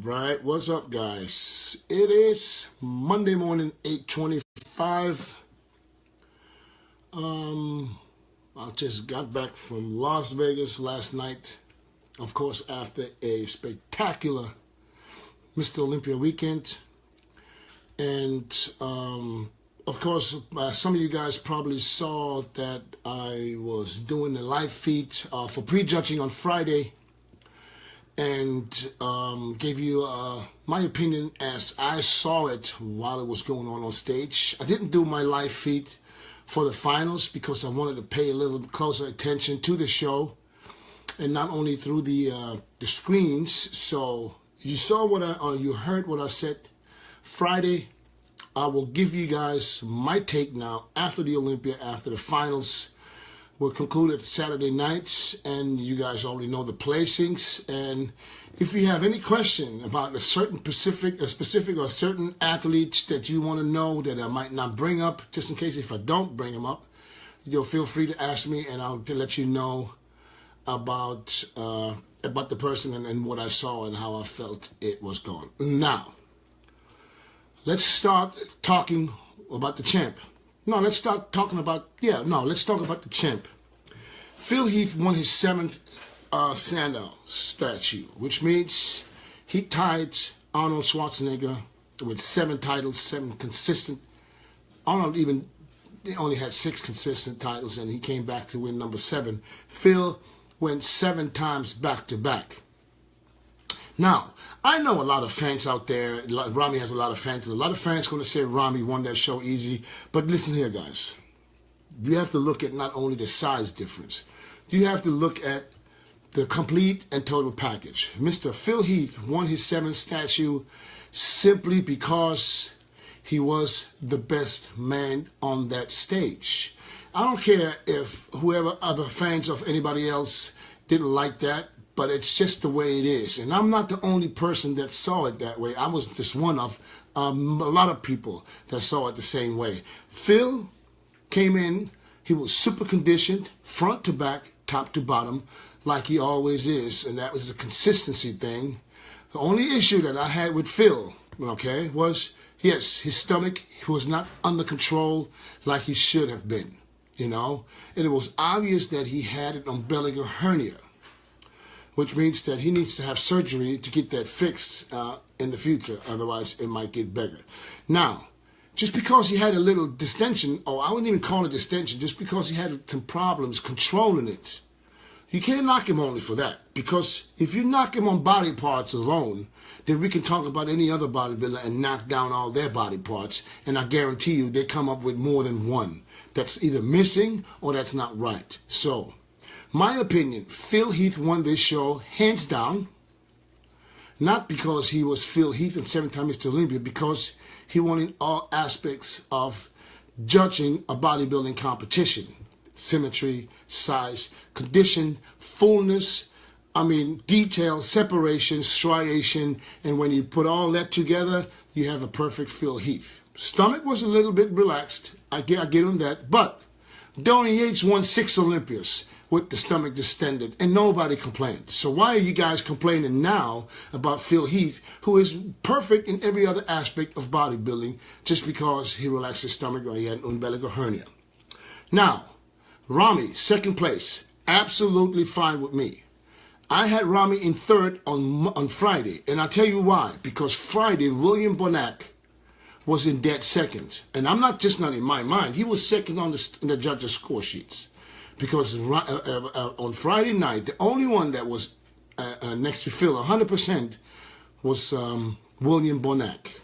Right, what's up, guys? It is Monday morning, 8:25. I just got back from Las Vegas last night, of course, after a spectacular Mr. Olympia weekend. And, of course, some of you guys probably saw that I was doing a live feed for prejudging on Friday, and gave you my opinion as I saw it while it was going on stage. I didn't do my live feed for the finals because I wanted to pay a little closer attention to the show, and not only through the screens. So you saw you heard what I said Friday. I will give you guys my take now after the Olympia, after the finals were concluded Saturday nights, and you guys already know the placings. And if you have any question about a certain specific or certain athletes that you want to know that I might not bring up, just in case if I don't bring them up, feel free to ask me, and I'll let you know about the person and what I saw and how I felt it was going. Now, let's start talking about the champ. Let's talk about the champ. Phil Heath won his 7th Sandow statue, which means he tied Arnold Schwarzenegger with 7 titles, 7 consistent. Arnold only had 6 consistent titles, and he came back to win number 7. Phil went 7 times back to back. Now, I know a lot of fans out there. Rami has a lot of fans, and a lot of fans going to say Rami won that show easy. But listen here, guys. You have to look at not only the size difference. You have to look at the complete and total package. Mr. Phil Heath won his 7th statue simply because he was the best man on that stage. I don't care if whoever other fans of anybody else didn't like that, but it's just the way it is. And I'm not the only person that saw it that way. I was just one of a lot of people that saw it the same way. Phil came in, he was super conditioned, front to back, top to bottom, like he always is, and that was a consistency thing. The only issue that I had with Phil, was, yes, his stomach was not under control like he should have been, and it was obvious that he had an umbilical hernia, which means that he needs to have surgery to get that fixed in the future. Otherwise, it might get bigger. Now, just because he had a little distension, I wouldn't even call it distension, just because he had some problems controlling it, you can't knock him only for that. Because if you knock him on body parts alone, then we can talk about any other bodybuilder and knock down all their body parts, and I guarantee you they come up with more than one that's either missing or that's not right. So, my opinion, Phil Heath won this show hands down, not because he was Phil Heath and 7-time Mr. Olympia, because he won in all aspects of judging a bodybuilding competition. Symmetry, size, condition, fullness, detail, separation, striation, and when you put all that together, you have a perfect Phil Heath. Stomach was a little bit relaxed, I get on that, but Dorian Yates won 6 Olympias with the stomach distended, and nobody complained. So why are you guys complaining now about Phil Heath, who is perfect in every other aspect of bodybuilding, just because he relaxed his stomach or he had an umbilical hernia? Now, Rami, 2nd place, absolutely fine with me. I had Rami in 3rd on Friday, and I'll tell you why. Because Friday, William Bonac was in dead 2nd, and I'm not in my mind. He was 2nd in the judges' score sheets. Because on Friday night, the only one that was next to Phil 100% was William Bonac.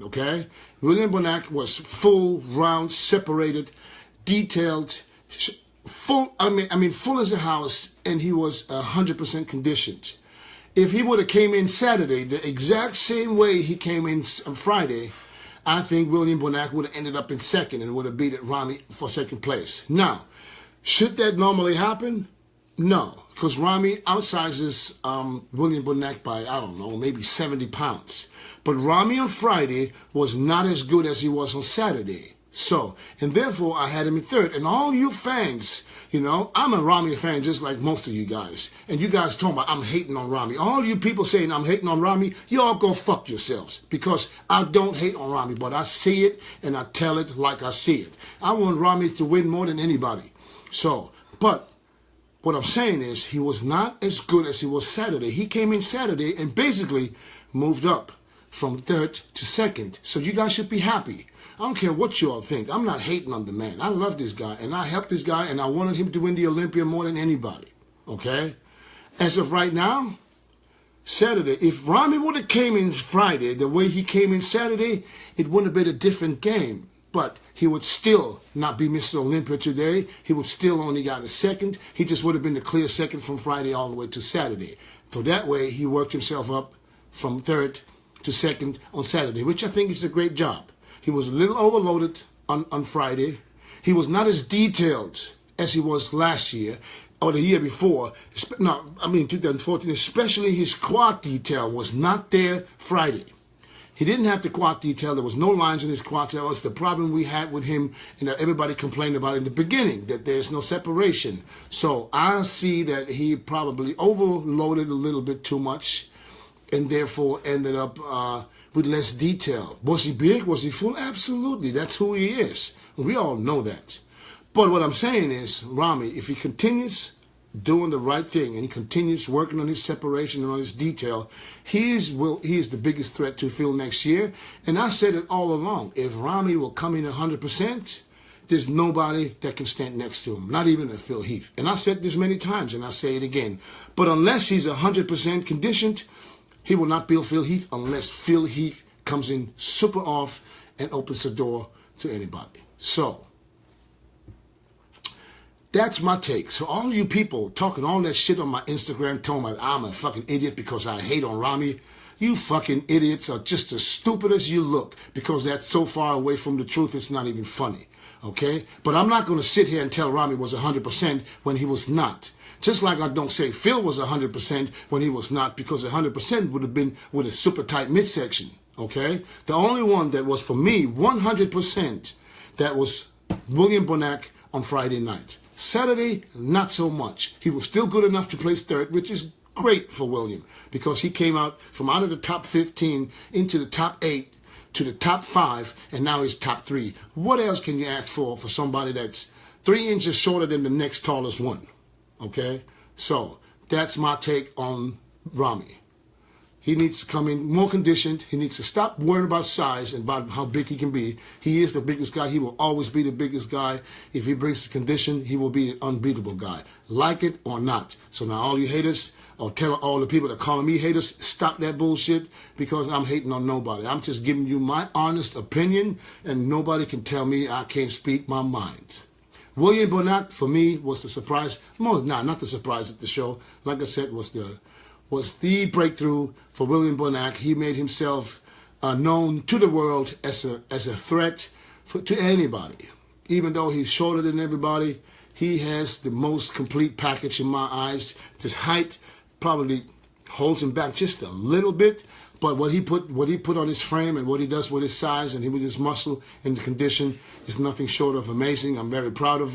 Okay? William Bonac was full, round, separated, detailed, full as a house, and he was 100% conditioned. If he would have came in Saturday the exact same way he came in on Friday, I think William Bonac would have ended up in 2nd and would have beat Rami for 2nd place. Now, should that normally happen? No, because Rami outsizes William Bonac by, maybe 70 pounds. But Rami on Friday was not as good as he was on Saturday. So, and therefore I had him in third. And all you fans, you know, I'm a Ramy fan just like most of you guys. And you guys talking about I'm hating on Ramy. All you people saying I'm hating on Ramy, you all go fuck yourselves. Because I don't hate on Ramy, but I see it and I tell it like I see it. I want Ramy to win more than anybody. So, but what I'm saying is he was not as good as he was Saturday. He came in Saturday and basically moved up from third to second. So you guys should be happy. I don't care what you all think. I'm not hating on the man. I love this guy, and I helped this guy, and I wanted him to win the Olympia more than anybody, okay? As of right now, Saturday, if Ramy would have came in Friday the way he came in Saturday, it would have been a different game. But he would still not be Mr. Olympia today. He would still only got a second. He just would have been the clear second from Friday all the way to Saturday. So that way, he worked himself up from third to second on Saturday, which I think is a great job. He was a little overloaded on Friday. He was not as detailed as he was last year or the year before. No, I mean 2014, especially his quad detail was not there Friday. He didn't have the quad detail. There was no lines in his quads. That was the problem we had with him and that everybody complained about in the beginning, that there's no separation. So I see that he probably overloaded a little bit too much and therefore ended up with less detail. Was he big? Was he full? Absolutely. That's who he is. We all know that. But what I'm saying is, Ramy, if he continues doing the right thing and he continues working on his separation and on his detail, he is the biggest threat to Phil next year. And I said it all along. If Ramy will come in 100%, there's nobody that can stand next to him, not even a Phil Heath. And I said this many times, and I say it again. But unless he's 100% conditioned, he will not beat Phil Heath unless Phil Heath comes in super off and opens the door to anybody. So, that's my take. So all you people talking all that shit on my Instagram, telling me I'm a fucking idiot because I hate on Ramy, you fucking idiots are just as stupid as you look, because that's so far away from the truth it's not even funny. Okay? But I'm not going to sit here and tell Ramy was 100% when he was not. Just like I don't say Phil was 100% when he was not, because 100% would have been with a super tight midsection, okay? The only one that was, for me, 100%, that was William Bonac on Friday night. Saturday, not so much. He was still good enough to place third, which is great for William, because he came out of the top 15 into the top 8 to the top 5, and now he's top 3. What else can you ask for somebody that's 3 inches shorter than the next tallest one? Okay, so that's my take on Ramy. He needs to come in more conditioned. He needs to stop worrying about size and about how big he can be. He is the biggest guy. He will always be the biggest guy. If he brings the condition, he will be an unbeatable guy, like it or not. So now all you haters, or tell all the people that calling me haters, stop that bullshit, because I'm hating on nobody. I'm just giving you my honest opinion, and nobody can tell me I can't speak my mind. William Bonac, for me, was the surprise. Not the surprise at the show. Like I said, was the breakthrough for William Bonac. He made himself known to the world as a threat to anybody. Even though he's shorter than everybody, he has the most complete package in my eyes. His height probably holds him back just a little bit. But what he put on his frame and what he does with his size and with his muscle and the condition is nothing short of amazing. I'm very proud of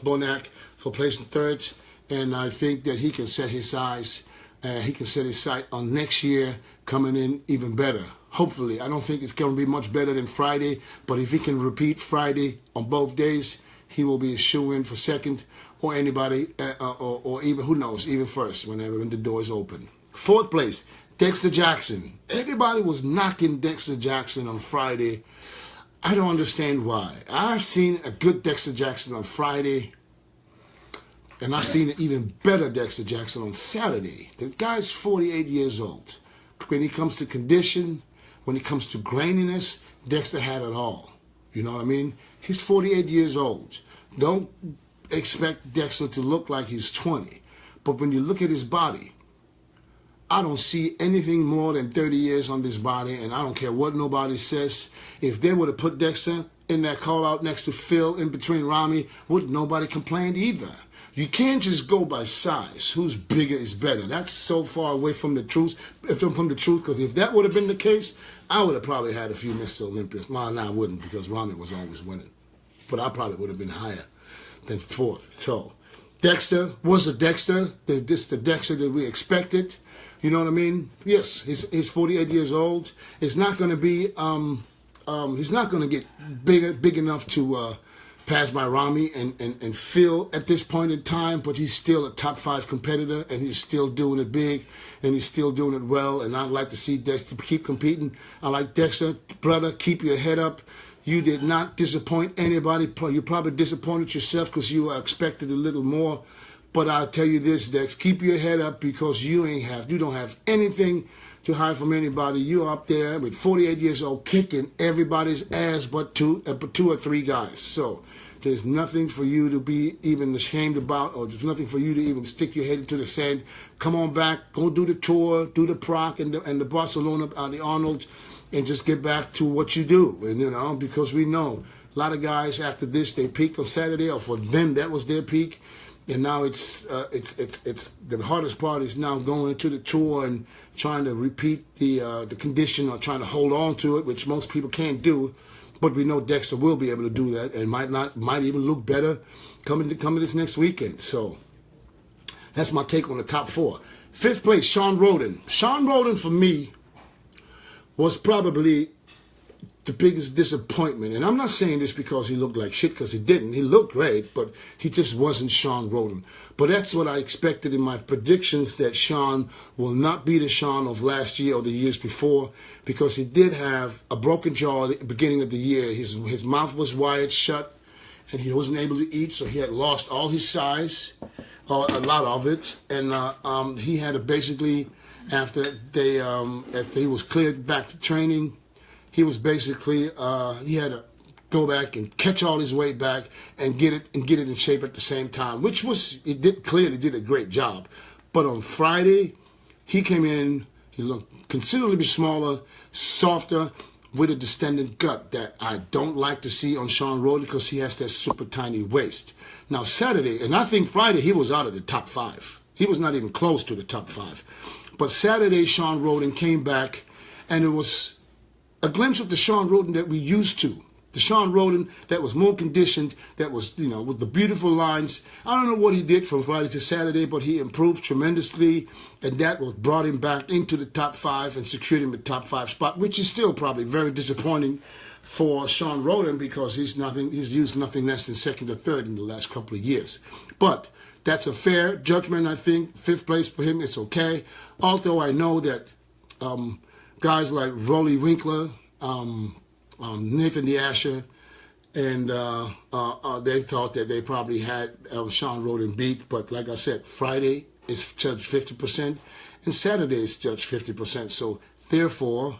Bonac for placing third, and I think that he can set his size. He can set his sight on next year coming in even better. Hopefully, I don't think it's going to be much better than Friday, but if he can repeat Friday on both days, he will be a shoe-in for second, or anybody, or even, who knows, even first when the door is open. Fourth place, Dexter Jackson. Everybody was knocking Dexter Jackson on Friday. I don't understand why. I've seen a good Dexter Jackson on Friday, and I've seen an even better Dexter Jackson on Saturday. The guy's 48 years old. When he comes to condition, when it comes to graininess, Dexter had it all. You know what I mean? He's 48 years old. Don't expect Dexter to look like he's 20. But when you look at his body, I don't see anything more than 30 years on this body, and I don't care what nobody says. If they would have put Dexter in that call-out next to Phil in between Ramy, wouldn't nobody complain either. You can't just go by size. Who's bigger is better. That's so far away from the truth. Because if that would have been the case, I would have probably had a few Mr. Olympias. Well, no, I wouldn't, because Roelly was always winning. But I probably would have been higher than fourth. So Dexter was the Dexter. The Dexter that we expected. You know what I mean? Yes, he's 48 years old. It's not going to be. He's not going to get big enough to pass by Rami and Phil at this point in time. But he's still a top 5 competitor, and he's still doing it big, and he's still doing it well. And I'd like to see Dexter keep competing. I like Dexter, brother. Keep your head up. You did not disappoint anybody. You probably disappointed yourself because you expected a little more. But I'll tell you this, Dex, keep your head up, because you don't have anything to hide from anybody. You're up there with 48 years old, kicking everybody's ass but two or three guys. So there's nothing for you to be even ashamed about, or there's nothing for you to even stick your head into the sand. Come on back, go do the tour, do the Prague and the Barcelona, the Arnold, and just get back to what you do. And because we know a lot of guys after this, they peaked on Saturday, or for them that was their peak. And now it's the hardest part is now going into the tour and trying to repeat the condition, or trying to hold on to it, which most people can't do. But we know Dexter will be able to do that, and might even look better coming this next weekend. So that's my take on the top 4. 5th place, Shawn Rhoden. Shawn Rhoden for me was probably the biggest disappointment. And I'm not saying this because he looked like shit, because he didn't. He looked great, but he just wasn't Shawn Rhoden. But that's what I expected in my predictions, that Shawn will not be the Shawn of last year or the years before, because he did have a broken jaw at the beginning of the year. His mouth was wired shut, and he wasn't able to eat, so he had lost all his size, or a lot of it. And he had to basically, after he was cleared back to training, he was basically he had to go back and catch all his weight back and get it in shape at the same time, which clearly did a great job. But on Friday, he came in, he looked considerably smaller, softer, with a distended gut that I don't like to see on Shawn Rhoden, because he has that super tiny waist. Now Saturday, and I think Friday, he was out of the top 5. He was not even close to the top 5. But Saturday, Shawn Rhoden came back, and it was a glimpse of the Shawn Rhoden that we used to. The Shawn Rhoden that was more conditioned, that was, with the beautiful lines. I don't know what he did from Friday to Saturday, but he improved tremendously, and that brought him back into the top 5 and secured him the top 5 spot, which is still probably very disappointing for Shawn Rhoden, because he's used nothing less than 2nd or 3rd in the last couple of years. But that's a fair judgment, I think. 5th place for him, it's okay. Although I know that guys like Roelly Winklaar, Nathan the Asher, and they thought that they probably had Shawn Rhoden beat. But like I said, Friday is judged 50%, and Saturday is judged 50%. So therefore,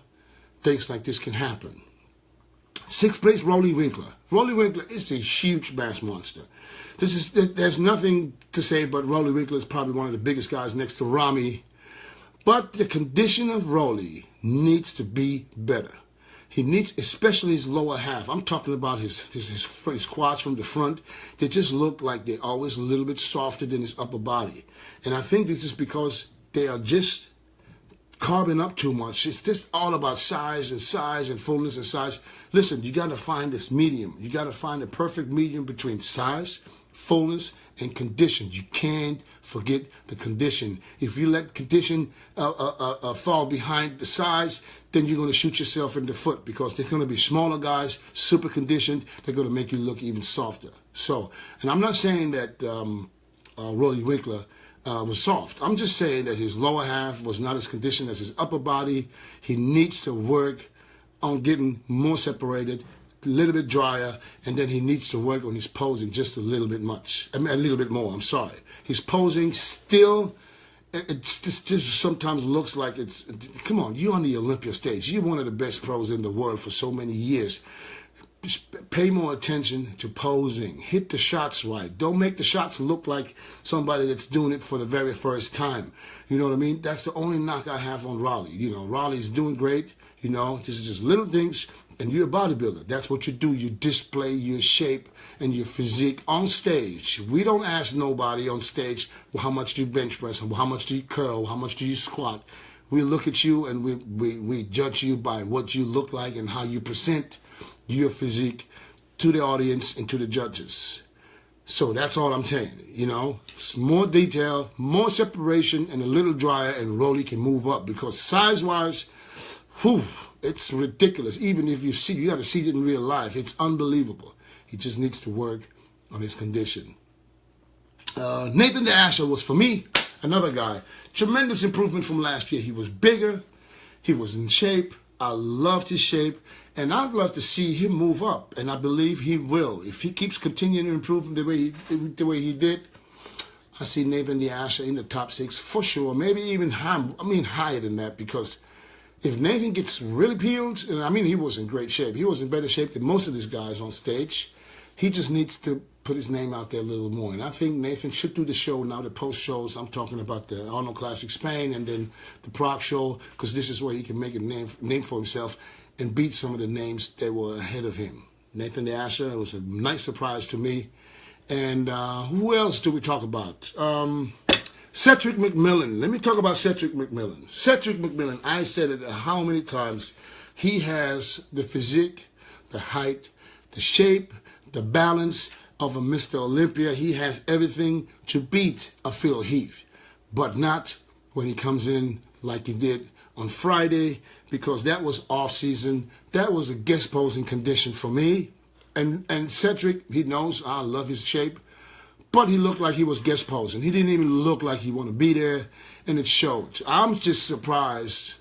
things like this can happen. 6th place, Roelly Winklaar. Roelly Winklaar is a huge mass monster. There's nothing to say, but Roelly Winklaar is probably one of the biggest guys next to Rami. But the condition of Roelly needs to be better. He needs, especially his lower half. I'm talking about his quads from the front. They just look like they're always a little bit softer than his upper body. And I think this is because they are just carving up too much. It's just all about size and fullness and size. Listen, you got to find this medium. You got to find the perfect medium between size, fullness, and condition. You can't forget the condition. If you let condition fall behind the size, then you're going to shoot yourself in the foot, because there's going to be smaller guys, super conditioned. They're going to make you look even softer. So, and I'm not saying that Roelly Winklaar was soft. I'm just saying that his lower half was not as conditioned as his upper body. He needs to work on getting more separated, a little bit drier, and then he needs to work on his posing just a little bit more. I'm sorry. His posing still, it just sometimes looks like come on, you're on the Olympia stage. You're one of the best pros in the world for so many years. Just pay more attention to posing. Hit the shots right. Don't make the shots look like somebody that's doing it for the very first time. You know what I mean? That's the only knock I have on Roelly. Roelly's doing great. This is just little things. and you're a bodybuilder. That's what you do. You display your shape and your physique on stage. We don't ask nobody on stage, well, how much do you bench press, how much do you curl, how much do you squat. We look at you and we judge you by what you look like and how you present your physique to the audience and to the judges. So that's all I'm saying, you know. It's more detail, more separation, and a little drier, and Roelly can move up because size-wise, whew, it's ridiculous. Even if you got to see it in real life. It's unbelievable. He just needs to work on his condition. Nathan the Asher was, for me, another guy. Tremendous improvement from last year. He was bigger. He was in shape. I loved his shape. And I'd love to see him move up. And I believe he will. If he keeps continuing to improve the way he did, I see Nathan the Asher in the top 6 for sure. Maybe even higher than that, because if Nathan gets really peeled, and I mean, he was in great shape. He was in better shape than most of these guys on stage. He just needs to put his name out there a little more. And I think Nathan should do the show now, the post shows. I'm talking about the Arnold Classic Spain and then the Prague show, because this is where he can make a name for himself and beat some of the names that were ahead of him. Nathan the Asher, it was a nice surprise to me. And who else do we talk about? Cedric McMillan. Let me talk about Cedric McMillan. Cedric McMillan, I said it how many times. He has the physique, the height, the shape, the balance of a Mr. Olympia. He has everything to beat a Phil Heath, but not when he comes in like he did on Friday, because that was off season. That was a guest posing condition for me. And Cedric, he knows I love his shape, but he looked like he was guest posing. He didn't even look like he wanted to be there, and it showed. I'm just surprised,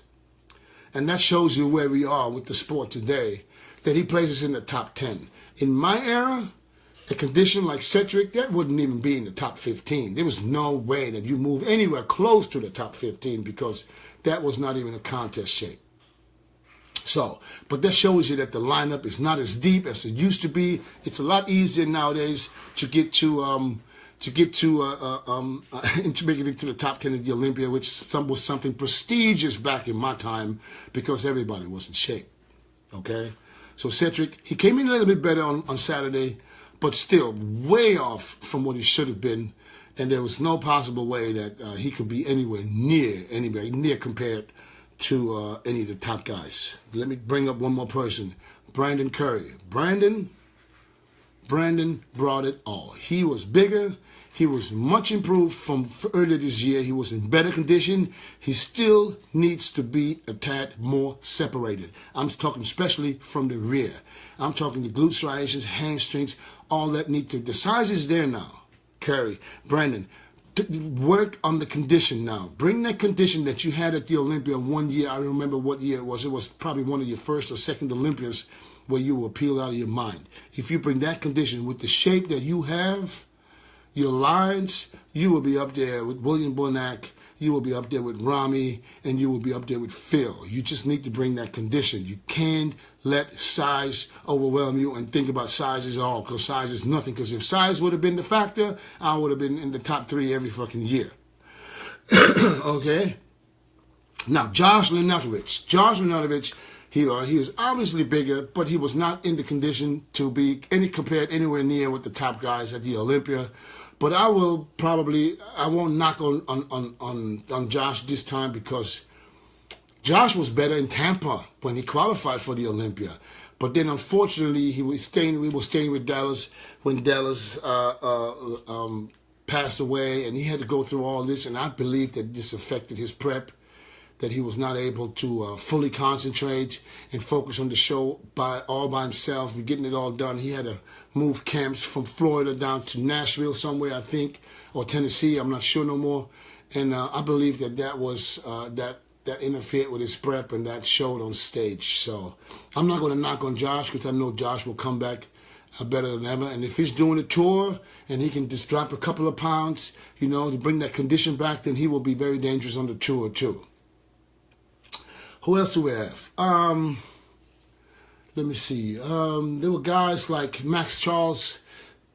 and that shows you where we are with the sport today, that he places in the top 10. In my era, a condition like Cedric, that wouldn't even be in the top 15. There was no way that you move anywhere close to the top 15, because that was not even a contest shape. So, but that shows you that the lineup is not as deep as it used to be. It's a lot easier nowadays to get to make it into the top 10 of the Olympia, which was something prestigious back in my time, because everybody was in shape. Okay, so Cedric, he came in a little bit better on Saturday, but still way off from what he should have been, and there was no possible way that he could be anywhere near compared to any of the top guys. Let me bring up one more person, Brandon Curry. Brandon brought it all. He was bigger. He was much improved from earlier this year. He was in better condition. He still needs to be a tad more separated. I'm talking especially from the rear. I'm talking the glute striations, hamstrings, all that need to. The size is there now. Curry, Brandon, work on the condition now. Bring that condition that you had at the Olympia one year. I remember what year it was. It was probably one of your first or second Olympias where you were peeled out of your mind. If you bring that condition with the shape that you have, your lines, you will be up there with William Bonac, you will be up there with Rami, and you will be up there with Phil. You just need to bring that condition. You can't let size overwhelm you and think about size is all, because size is nothing. Because if size would have been the factor, I would have been in the top 3 every fucking year. Okay? Now, Josh Leonatovich, he was obviously bigger, but he was not in the condition to be compared anywhere near with the top guys at the Olympia. But I won't knock on Josh this time, because Josh was better in Tampa when he qualified for the Olympia. But then, unfortunately, we were staying with Dallas when Dallas passed away, and he had to go through all this. And I believe that this affected his prep, that he was not able to fully concentrate and focus on the show all by himself. We're getting it all done. He had to move camps from Florida down to Nashville somewhere, I think, or Tennessee. I'm not sure no more. And I believe that was that interfered with his prep, and that showed on stage. So I'm not going to knock on Josh, because I know Josh will come back better than ever. And if he's doing a tour and he can just drop a couple of pounds, to bring that condition back, then he will be very dangerous on the tour too. Who else do we have? Let me see. There were guys like Max Charles,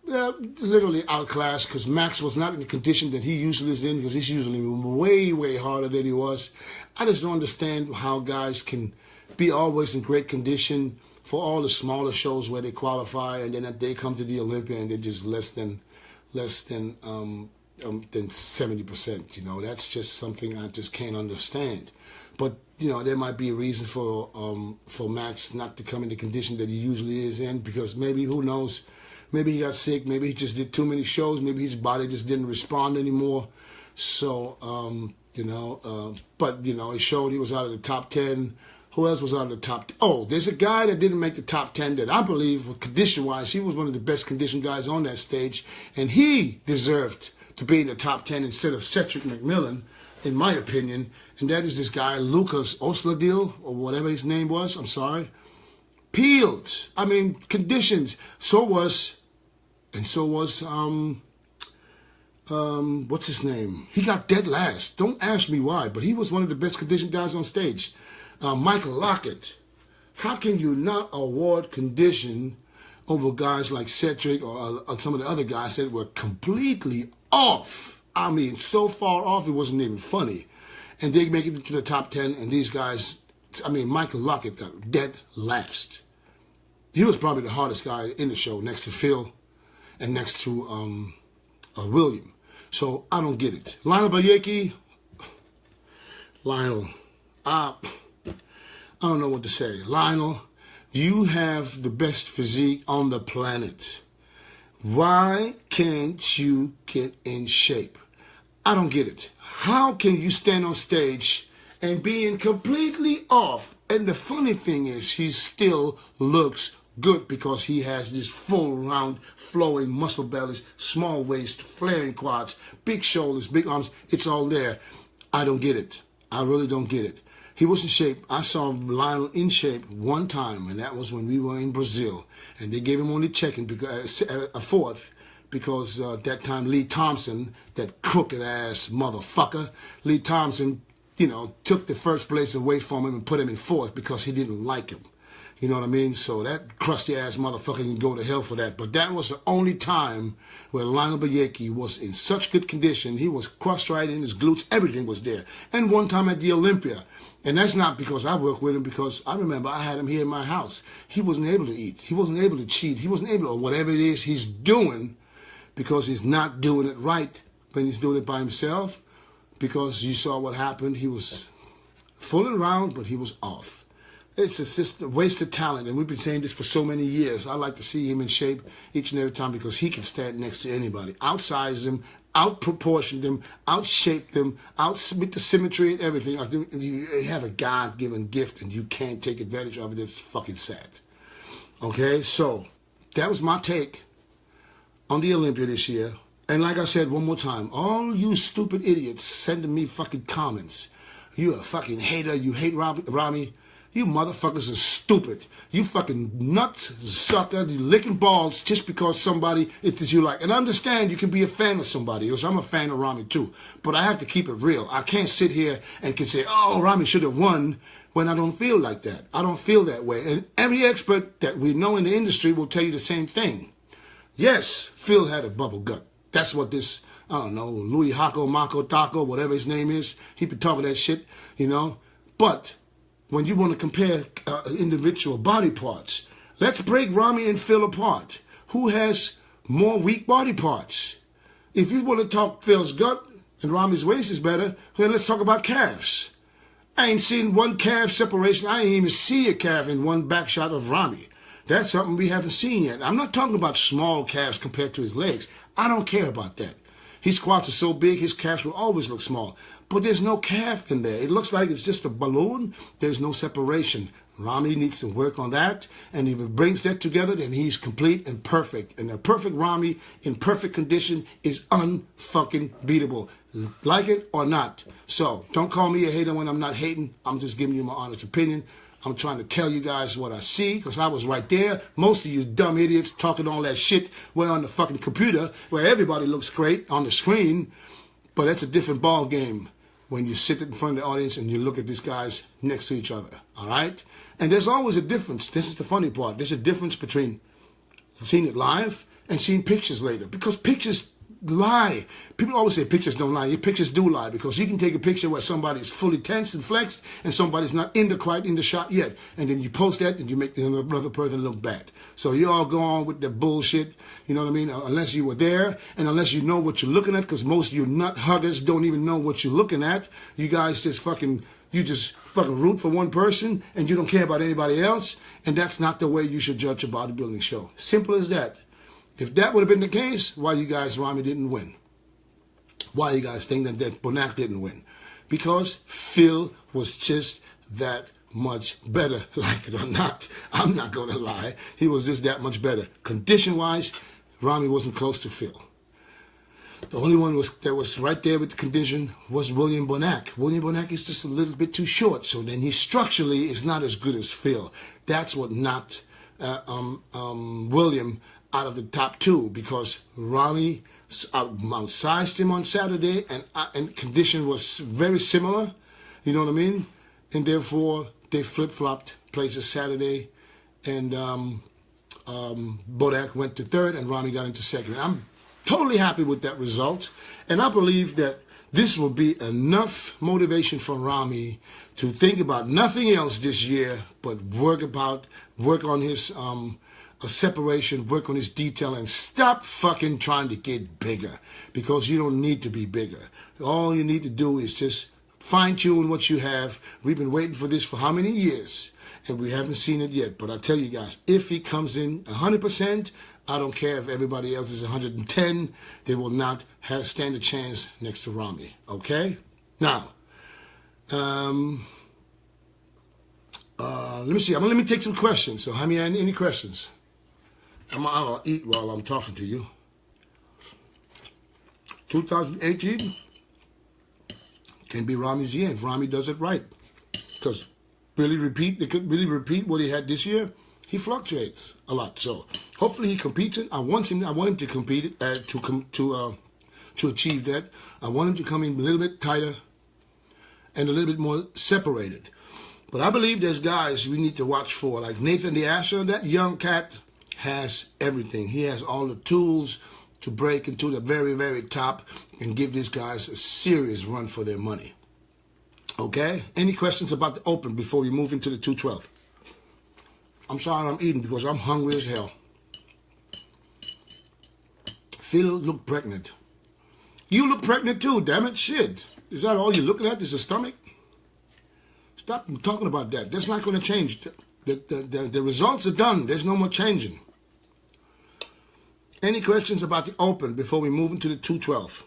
literally outclassed, because Max was not in the condition that he usually is in, because he's usually way, way harder than he was. I just don't understand how guys can be always in great condition for all the smaller shows where they qualify and then they come to the Olympia and they're just less than 70%. You know, that's just something I just can't understand. But you know, there might be a reason for Max not to come in the condition that he usually is in, because maybe, who knows, maybe he got sick, maybe he just did too many shows, maybe his body just didn't respond anymore. So you know, but you know, it showed he was out of the top 10. Who else was out of the top 10? Oh, there's a guy that didn't make the top 10 that I believe, condition-wise, he was one of the best conditioned guys on that stage, and he deserved to be in the top 10 instead of Cedric McMillan, in my opinion, and that is this guy, Lucas Osladil, or whatever his name was, I'm sorry. Peeled. I mean, conditions. So was what's his name? He got dead last. Don't ask me why, but he was one of the best conditioned guys on stage. Michael Lockett. How can you not award condition over guys like Cedric or some of the other guys that were completely off? I mean, so far off it wasn't even funny. And they make it to the top 10, and these guys, I mean, Michael Lockett got dead last. He was probably the hardest guy in the show, next to Phil and next to William. So I don't get it. Lionel Bayeki, Lionel, I don't know what to say. Lionel, you have the best physique on the planet. Why can't you get in shape? I don't get it. How can you stand on stage and being completely off? And the funny thing is, he still looks good because he has this full, round, flowing muscle bellies, small waist, flaring quads, big shoulders, big arms. It's all there. I don't get it. I really don't get it. He was in shape. I saw Lionel in shape one time, and that was when we were in Brazil. And they gave him only second, because a fourth, because that time Lee Thompson, that crooked-ass motherfucker, Lee Thompson, you know, took the first place away from him and put him in fourth because he didn't like him. You know what I mean? So that crusty-ass motherfucker can go to hell for that. But that was the only time where Lionel Bayeki was in such good condition. He was cross-right in his glutes. Everything was there. And one time at the Olympia. And that's not because I work with him, because I remember I had him here in my house. He wasn't able to eat. He wasn't able to cheat. He wasn't able to, or whatever it is he's doing, because he's not doing it right when he's doing it by himself. Because you saw what happened. He was full and round, but he was off. It's just a waste of talent, and we've been saying this for so many years. I like to see him in shape each and every time, because he can stand next to anybody. Outsize them, out-proportion them, out-shape them, with the symmetry and everything. I think you have a God-given gift, and you can't take advantage of it. It's fucking sad. Okay, so that was my take on the Olympia this year. And like I said one more time, all you stupid idiots sending me fucking comments. You a fucking hater. You hate Rami. You motherfuckers are stupid. You fucking nuts, sucker. You licking balls just because somebody is that you like. And I understand you can be a fan of somebody else. I'm a fan of Rami too. But I have to keep it real. I can't sit here and can say, oh, Rami should have won, when I don't feel like that. I don't feel that way. And every expert that we know in the industry will tell you the same thing. Yes, Phil had a bubble gut. That's what this, I don't know, Louis Hako, Mako, Taco, whatever his name is. He been talking that shit, you know. But when you want to compare individual body parts, let's break Rami and Phil apart. Who has more weak body parts? If you want to talk Phil's gut and Rami's waist is better, then let's talk about calves. I ain't seen one calf separation. I ain't even see a calf in one back shot of Rami. That's something we haven't seen yet. I'm not talking about small calves compared to his legs. I don't care about that. His squats are so big, his calves will always look small. But there's no calf in there. It looks like it's just a balloon. There's no separation. Rami needs to work on that. And if it brings that together, then he's complete and perfect. And a perfect Rami in perfect condition is unfucking beatable. Like it or not. So don't call me a hater when I'm not hating. I'm just giving you my honest opinion. I'm trying to tell you guys what I see, because I was right there. Most of you dumb idiots talking all that shit were on the fucking computer, where everybody looks great on the screen. But that's a different ball game when you sit in front of the audience and you look at these guys next to each other, all right? And there's always a difference. This is the funny part. There's a difference between seeing it live and seeing pictures later, because pictures lie. People always say pictures don't lie. Your pictures do lie, because you can take a picture where somebody's fully tense and flexed and somebody's not quite in the shot yet. And then you post that and you make the other person look bad. So you all go on with the bullshit, you know what I mean? Unless you were there and unless you know what you're looking at, because most of you nut huggers don't even know what you're looking at. You guys just fucking root for one person and you don't care about anybody else. And that's not the way you should judge a bodybuilding show. Simple as that. If that would have been the case, why you guys, Ramy didn't win? Why you guys think that Bonac didn't win? Because Phil was just that much better, like it or not. I'm not going to lie. He was just that much better. Condition-wise, Ramy wasn't close to Phil. The only one that was right there with the condition was William Bonac. William Bonac is just a little bit too short, so then he structurally is not as good as Phil. That's what knocked William out of the top two, because Ramy sized him on Saturday and condition was very similar, you know what I mean? And therefore they flip-flopped places Saturday, and Bonac went to third and Ramy got into second. I'm totally happy with that result, and I believe that this will be enough motivation for Ramy to think about nothing else this year but work on his separation, work on his detail, and stop fucking trying to get bigger, because you don't need to be bigger. All you need to do is just fine-tune what you have. We've been waiting for this for how many years, and we haven't seen it yet. But I tell you guys, if he comes in 100%, I don't care if everybody else is 110, they will not stand a chance next to Ramy, okay? Now, let me see. Let me take some questions. So, have you any questions? I'll eat while I'm talking to you. 2018 can be Ramy's year if Ramy does it right. Because they could really repeat what he had this year. He fluctuates a lot. So hopefully he competes. I want him to compete to achieve that. I want him to come in a little bit tighter and a little bit more separated. But I believe there's guys we need to watch for, like Nathan the Asher. That young cat has everything. He has all the tools to break into the very, very top and give these guys a serious run for their money. Okay? Any questions about the Open before we move into the 212? I'm sorry I'm eating because I'm hungry as hell. Phil look pregnant. You look pregnant too, damn it. Shit. Is that all you're looking at? Is the stomach? Stop talking about that. That's not going to change. The results are done. There's no more changing. Any questions about the Open before we move into the 212?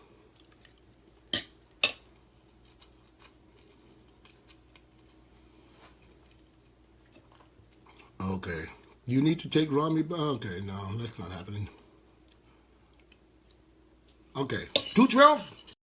Okay. You need to take Ramy. Okay, no, that's not happening. Okay. 212?